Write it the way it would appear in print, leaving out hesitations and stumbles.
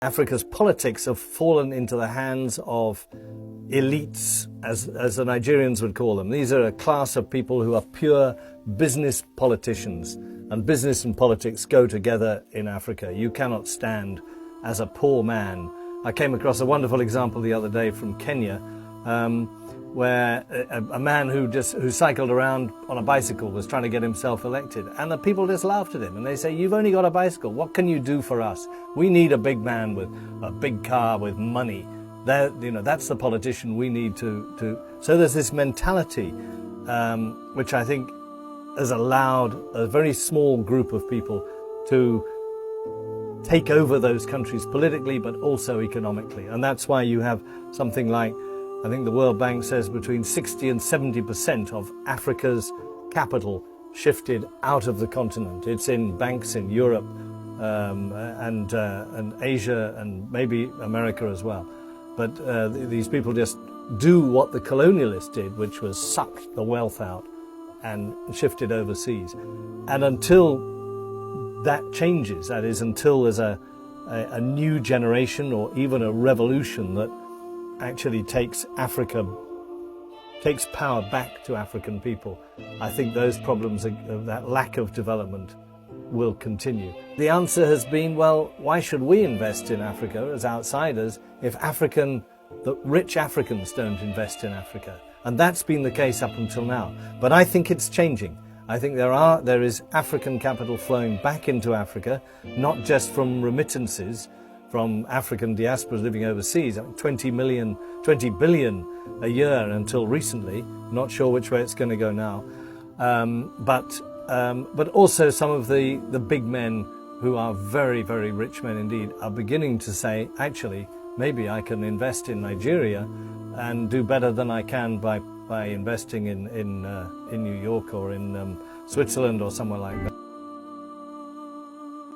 Africa's politics have fallen into the hands of elites, as the Nigerians would call them. These are a class of people who are pure business politicians, and business and politics go together in Africa. You cannot stand as a poor man. I came across a wonderful example the other day from Kenya, where a man who cycled around on a bicycle was trying to get himself elected, and the people just laughed at him and they say, "You've only got a bicycle, what can you do for us? We need a big man with a big car with money. That's the politician we need to." So there's this mentality which I think has allowed a very small group of people to take over those countries politically but also economically. And that's why you have something like, I think the World Bank says, between 60 and 70% of Africa's capital shifted out of the continent. It's in banks in Europe and Asia and maybe America as well. But these people just do what the colonialists did, which was suck the wealth out and shift it overseas. And until that changes, that is, until there's a new generation or even a revolution that actually takes power back to African people, I think those problems, that lack of development, will continue. The answer has been, well, why should we invest in Africa as outsiders if the rich Africans don't invest in Africa? And that's been the case up until now. But I think it's changing. I think there is African capital flowing back into Africa, not just from remittances from African diasporas living overseas. 20 billion a year until recently. Not sure which way it's going to go now. But also some of the big men who are very, very rich men indeed are beginning to say, actually, maybe I can invest in Nigeria and do better than I can by investing in New York or in Switzerland or somewhere like that.